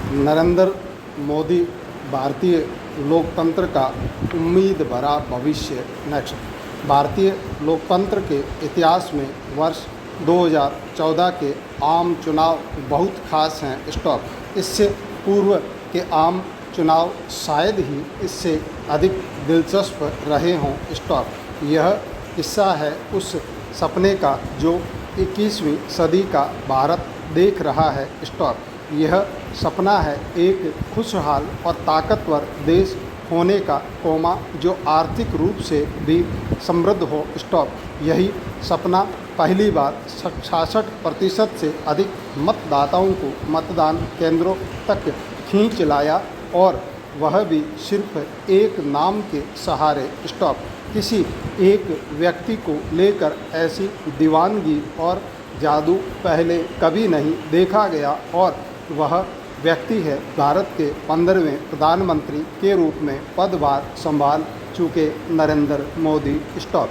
नरेंद्र मोदी भारतीय लोकतंत्र का उम्मीद भरा भविष्य। नेक्स्ट, भारतीय लोकतंत्र के इतिहास में वर्ष 2014 के आम चुनाव बहुत खास हैं। स्टॉप। इससे पूर्व के आम चुनाव शायद ही इससे अधिक दिलचस्प रहे हों। स्टॉप। यह किस्सा है उस सपने का जो 21वीं सदी का भारत देख रहा है। स्टॉप। यह सपना है एक खुशहाल और ताकतवर देश होने का, जो आर्थिक रूप से भी समृद्ध हो। स्टॉप। यही सपना पहली बार 66% से अधिक मतदाताओं को मतदान केंद्रों तक खींच लाया, और वह भी सिर्फ एक नाम के सहारे। स्टॉप। किसी एक व्यक्ति को लेकर ऐसी दीवानगी और जादू पहले कभी नहीं देखा गया, और वह व्यक्ति है भारत के 15वें प्रधानमंत्री के रूप में पदभार संभाल चुके नरेंद्र मोदी। स्टॉप।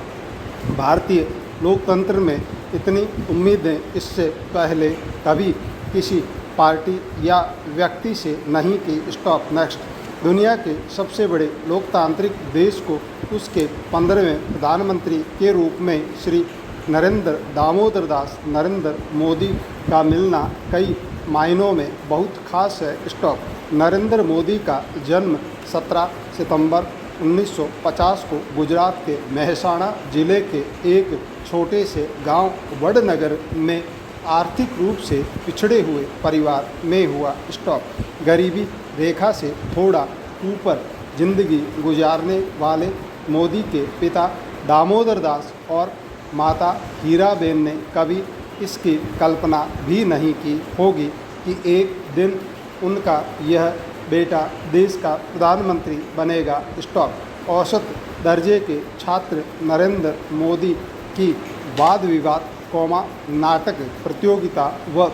भारतीय लोकतंत्र में इतनी उम्मीदें इससे पहले कभी किसी पार्टी या व्यक्ति से नहीं की। स्टॉप। नेक्स्ट, दुनिया के सबसे बड़े लोकतांत्रिक देश को उसके 15वें प्रधानमंत्री के रूप में श्री नरेंद्र दामोदर दास नरेंद्र मोदी का मिलना कई मायनों में बहुत खास है। स्टॉप। नरेंद्र मोदी का जन्म 17 सितंबर 1950 को गुजरात के मेहसाणा जिले के एक छोटे से गांव वडनगर में आर्थिक रूप से पिछड़े हुए परिवार में हुआ। स्टॉप। गरीबी रेखा से थोड़ा ऊपर जिंदगी गुजारने वाले मोदी के पिता दामोदर दास और माता हीराबेन ने कभी इसकी कल्पना भी नहीं की होगी कि एक दिन उनका यह बेटा देश का प्रधानमंत्री बनेगा। स्टॉप। औसत दर्जे के छात्र नरेंद्र मोदी की वाद विवाद, नाटक प्रतियोगिता व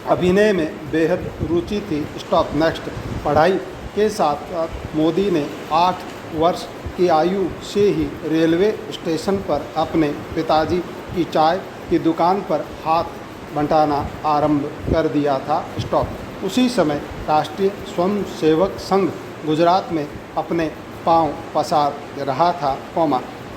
अभिनय में बेहद रुचि थी। स्टॉप। नेक्स्ट, पढ़ाई के साथ साथ मोदी ने 8 वर्ष की आयु से ही रेलवे स्टेशन पर अपने पिताजी की चाय की दुकान पर हाथ बंटाना आरंभ कर दिया था। स्टॉप। उसी समय राष्ट्रीय स्वयंसेवक संघ गुजरात में अपने पांव पसार रहा था,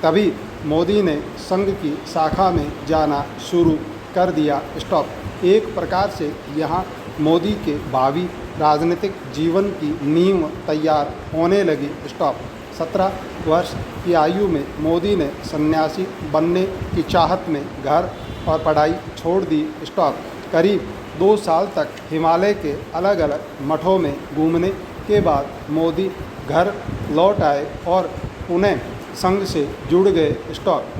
तभी मोदी ने संघ की शाखा में जाना शुरू कर दिया। स्टॉप। एक प्रकार से यहाँ मोदी के भावी राजनीतिक जीवन की नींव तैयार होने लगी। स्टॉप। 17 वर्ष की आयु में मोदी ने सन्यासी बनने की चाहत में घर और पढ़ाई छोड़ दी। स्टॉप। करीब 2 साल तक हिमालय के अलग अलग मठों में घूमने के बाद मोदी घर लौट आए और पुनः संघ से जुड़ गए। स्टॉप।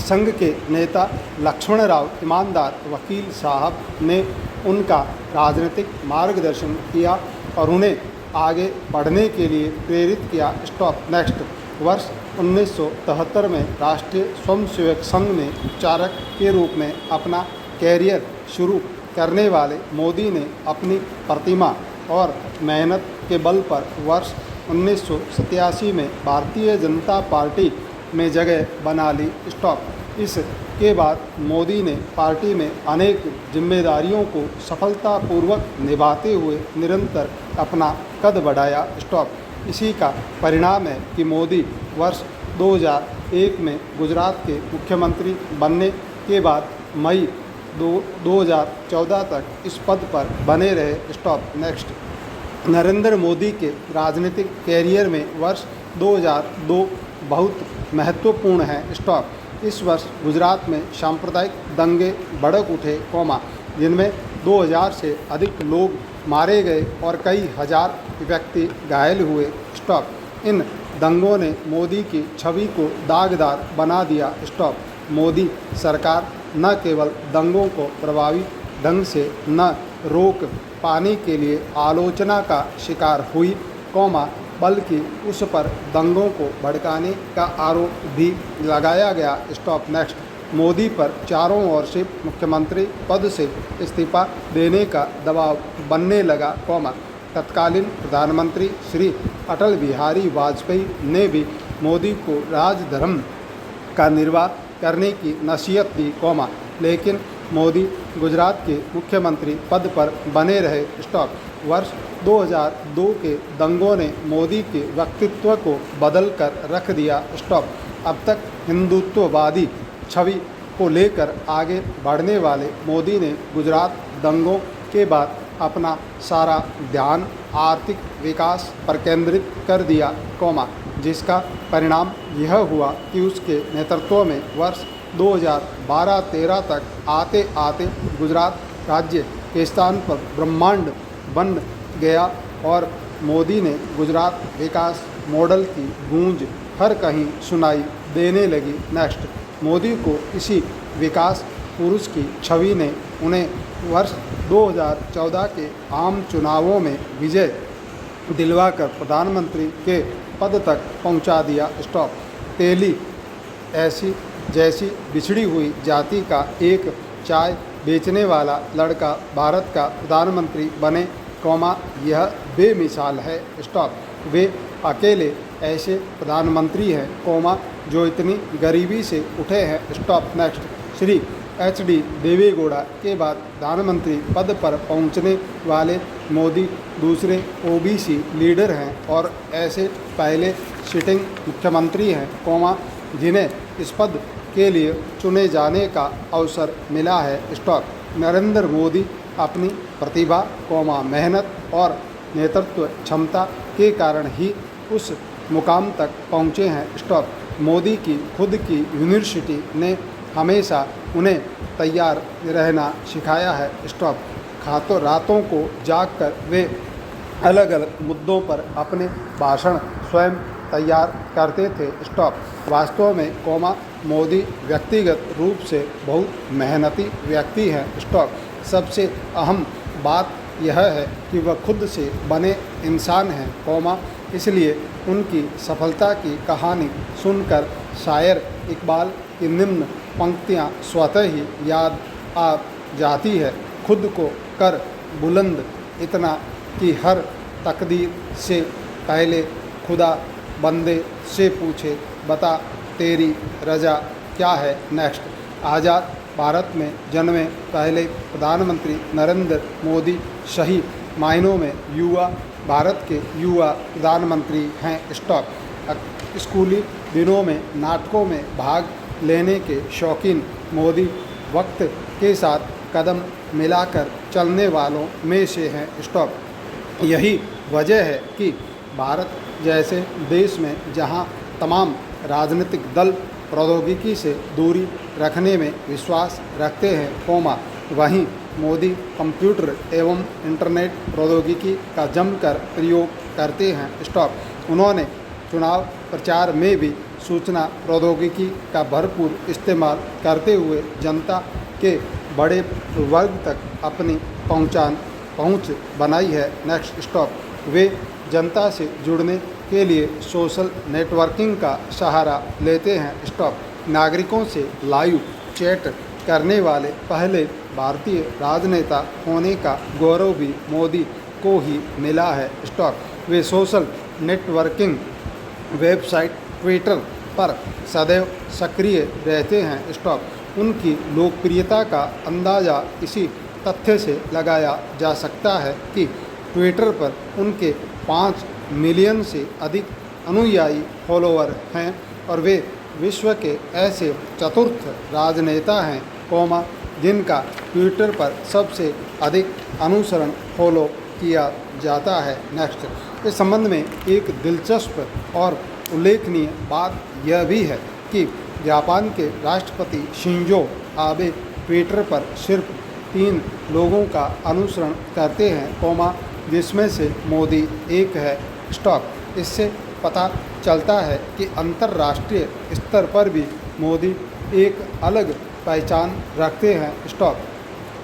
संघ के नेता लक्ष्मणराव ईमानदार वकील साहब ने उनका राजनीतिक मार्गदर्शन किया और उन्हें आगे बढ़ने के लिए प्रेरित किया। स्टॉप। नेक्स्ट, वर्ष 1973 में राष्ट्रीय स्वयंसेवक संघ में उपचारक के रूप में अपना कैरियर शुरू करने वाले मोदी ने अपनी प्रतिमा और मेहनत के बल पर वर्ष 1987 में भारतीय जनता पार्टी में जगह बना ली। स्टॉप। इसके बाद मोदी ने पार्टी में अनेक जिम्मेदारियों को सफलतापूर्वक निभाते हुए निरंतर अपना कद बढ़ाया। स्टॉप। इसी का परिणाम है कि मोदी वर्ष 2001 में गुजरात के मुख्यमंत्री बनने के बाद मई 2014 तक इस पद पर बने रहे। स्टॉप। नेक्स्ट, नरेंद्र मोदी के राजनीतिक कैरियर में वर्ष 2002 बहुत महत्वपूर्ण है। स्टॉप। इस वर्ष गुजरात में सांप्रदायिक दंगे भड़क उठे, जिनमें 2000 से अधिक लोग मारे गए और कई हजार व्यक्ति घायल हुए। स्टॉप। इन दंगों ने मोदी की छवि को दागदार बना दिया। स्टॉप। मोदी सरकार न केवल दंगों को प्रभावी ढंग से न रोक पाने के लिए आलोचना का शिकार हुई, बल्कि उस पर दंगों को भड़काने का आरोप भी लगाया गया। स्टॉप। नेक्स्ट, मोदी पर चारों ओर से मुख्यमंत्री पद से इस्तीफा देने का दबाव बनने लगा, तत्कालीन प्रधानमंत्री श्री अटल बिहारी वाजपेयी ने भी मोदी को राजधर्म का निर्वाह करने की नसीहत दी, लेकिन मोदी गुजरात के मुख्यमंत्री पद पर बने रहे। स्टॉप। वर्ष 2002 के दंगों ने मोदी के व्यक्तित्व को बदल कर रख दिया। स्टॉप। अब तक हिंदुत्ववादी छवि को लेकर आगे बढ़ने वाले मोदी ने गुजरात दंगों के बाद अपना सारा ध्यान आर्थिक विकास पर केंद्रित कर दिया, जिसका परिणाम यह हुआ कि उसके नेतृत्व में वर्ष 2012-13 तक आते आते गुजरात राज्य के स्थान पर ब्रह्मांड बन गया और मोदी ने गुजरात विकास मॉडल की गूंज हर कहीं सुनाई देने लगी। नेक्स्ट। मोदी को इसी विकास पुरुष की छवि ने उन्हें वर्ष 2014 के आम चुनावों में विजय दिलवाकर प्रधानमंत्री के पद तक पहुंचा दिया। स्टॉप। तेली ऐसी जैसी बिछड़ी हुई जाति का एक चाय बेचने वाला लड़का भारत का प्रधानमंत्री बने, यह बेमिसाल है। स्टॉप। वे अकेले ऐसे प्रधानमंत्री हैं, जो इतनी गरीबी से उठे हैं। Stop. Next. Shri HD Deve Gowda के बाद प्रधानमंत्री पद पर पहुंचने वाले मोदी दूसरे OBC लीडर हैं और ऐसे पहले सिटिंग मुख्यमंत्री हैं, जिन्हें इस पद के लिए चुने जाने का अवसर मिला है। स्टॉप। नरेंद्र मोदी अपनी प्रतिभा, मेहनत और नेतृत्व क्षमता के कारण ही उस मुकाम तक पहुँचे हैं। स्टॉप। मोदी की खुद की यूनिवर्सिटी ने हमेशा उन्हें तैयार रहना सिखाया है। स्टॉप। रातों को जागकर वे अलग अलग मुद्दों पर अपने भाषण स्वयं तैयार करते थे। स्टॉप। वास्तव में मोदी व्यक्तिगत रूप से बहुत मेहनती व्यक्ति हैं। स्टॉप। सबसे अहम बात यह है कि वह खुद से बने इंसान हैं, इसलिए उनकी सफलता की कहानी सुनकर शायर इकबाल की निम्न पंक्तियाँ स्वतः ही याद आ जाती है। खुद को कर बुलंद इतना कि हर तकदीर से पहले खुदा बंदे से पूछे, बता तेरी रजा क्या है। नेक्स्ट। आज़ाद भारत में जन्मे पहले प्रधानमंत्री नरेंद्र मोदी सही मायनों में भारत के युवा प्रधानमंत्री हैं। स्टॉप। स्कूली दिनों में नाटकों में भाग लेने के शौकीन मोदी वक्त के साथ कदम मिलाकर चलने वालों में से हैं। स्टॉप। यही वजह है कि भारत जैसे देश में जहां तमाम राजनीतिक दल प्रौद्योगिकी से दूरी रखने में विश्वास रखते हैं, वहीं मोदी कंप्यूटर एवं इंटरनेट प्रौद्योगिकी का जमकर प्रयोग करते हैं। स्टॉप। उन्होंने चुनाव प्रचार में भी सूचना प्रौद्योगिकी का भरपूर इस्तेमाल करते हुए जनता के बड़े वर्ग तक अपनी पहुंच बनाई है। नेक्स्ट। स्टॉप। वे जनता से जुड़ने के लिए सोशल नेटवर्किंग का सहारा लेते हैं। स्टॉप। नागरिकों से लाइव चैट करने वाले पहले भारतीय राजनेता होने का गौरव भी मोदी को ही मिला है। स्टॉप। वे सोशल नेटवर्किंग वेबसाइट ट्विटर पर सदैव सक्रिय रहते हैं। स्टॉप। उनकी लोकप्रियता का अंदाज़ा इसी तथ्य से लगाया जा सकता है कि ट्विटर पर उनके 5 मिलियन से अधिक अनुयायी फॉलोअर हैं और वे विश्व के ऐसे चतुर्थ राजनेता हैं, जिनका ट्विटर पर सबसे अधिक अनुसरण फॉलो किया जाता है। नेक्स्ट। इस संबंध में एक दिलचस्प और उल्लेखनीय बात यह भी है कि जापान के राष्ट्रपति शिंजो आबे ट्विटर पर सिर्फ 3 लोगों का अनुसरण करते हैं, जिसमें से मोदी एक है। स्टॉप। इससे पता चलता है कि अंतर्राष्ट्रीय स्तर पर भी मोदी एक अलग पहचान रखते हैं। स्टॉप।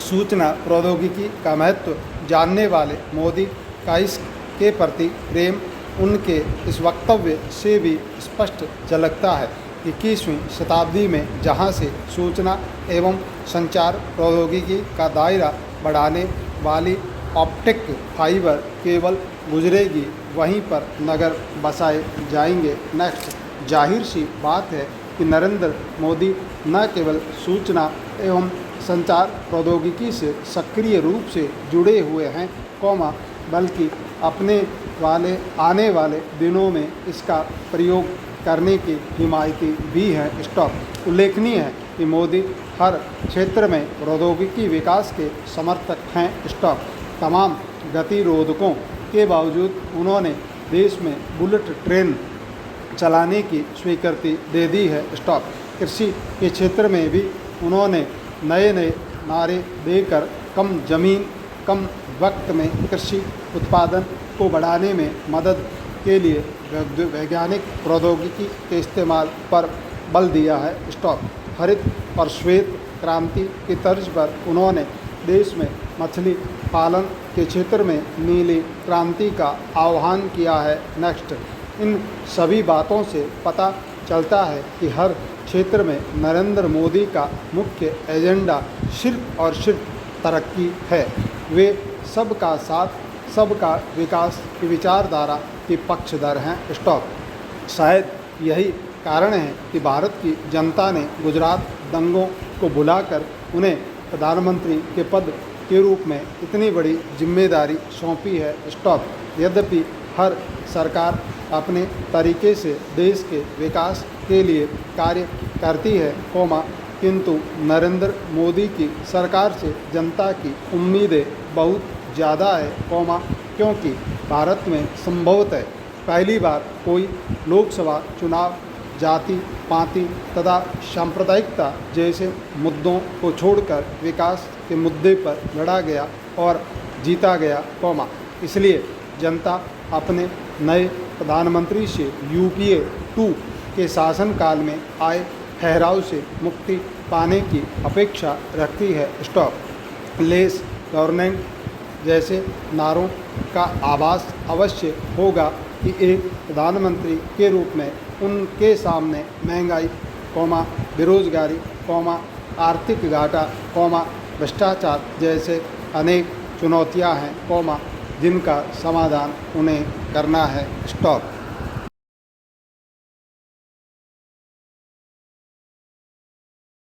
सूचना प्रौद्योगिकी का महत्व जानने वाले मोदी का इसके प्रति प्रेम उनके इस वक्तव्य से भी स्पष्ट झलकता है। 21वीं शताब्दी में जहां से सूचना एवं संचार प्रौद्योगिकी का दायरा बढ़ाने वाली ऑप्टिक फाइबर केबल गुजरेगी, वहीं पर नगर बसाए जाएंगे। नेक्स्ट। जाहिर सी बात है कि नरेंद्र मोदी न केवल सूचना एवं संचार प्रौद्योगिकी से सक्रिय रूप से जुड़े हुए हैं, बल्कि आने वाले दिनों में इसका प्रयोग करने की हिमायती भी हैं। उल्लेखनीय है कि मोदी हर क्षेत्र में प्रौद्योगिकी विकास के समर्थक हैं। तमाम गतिरोधकों के बावजूद उन्होंने देश में बुलेट ट्रेन चलाने की स्वीकृति दे दी है। कृषि के क्षेत्र में भी उन्होंने नए नारे देकर कम जमीन कम वक्त में कृषि उत्पादन को बढ़ाने में मदद के लिए वैज्ञानिक प्रौद्योगिकी के इस्तेमाल पर बल दिया है। हरित और श्वेत क्रांति की तर्ज पर उन्होंने देश में मछली पालन के क्षेत्र में नीली क्रांति का आह्वान किया है। इन सभी बातों से पता चलता है कि हर क्षेत्र में नरेंद्र मोदी का मुख्य एजेंडा सिर्फ और सिर्फ तरक्की है। वे सबका साथ सबका विकास की विचारधारा के पक्षधर हैं। शायद यही कारण है कि भारत की जनता ने गुजरात दंगों को भुलाकर उन्हें प्रधानमंत्री के पद के रूप में इतनी बड़ी जिम्मेदारी सौंपी है। यद्यपि हर सरकार अपने तरीके से देश के विकास के लिए कार्य करती है, किंतु नरेंद्र मोदी की सरकार से जनता की उम्मीदें बहुत ज़्यादा है, क्योंकि भारत में संभवतः पहली बार कोई लोकसभा चुनाव जाति पाति तथा सांप्रदायिकता जैसे मुद्दों को छोड़कर विकास के मुद्दे पर लड़ा गया और जीता गया, इसलिए जनता अपने नए प्रधानमंत्री से UPA 2 के शासनकाल में आए ठहराव से मुक्ति पाने की अपेक्षा रखती है। लेस गवर्नमेंट जैसे नारों का आभास अवश्य होगा कि एक प्रधानमंत्री के रूप में उनके सामने महंगाई, बेरोजगारी, आर्थिक घाटा, भ्रष्टाचार जैसे अनेक चुनौतियां हैं, जिनका समाधान उन्हें करना है।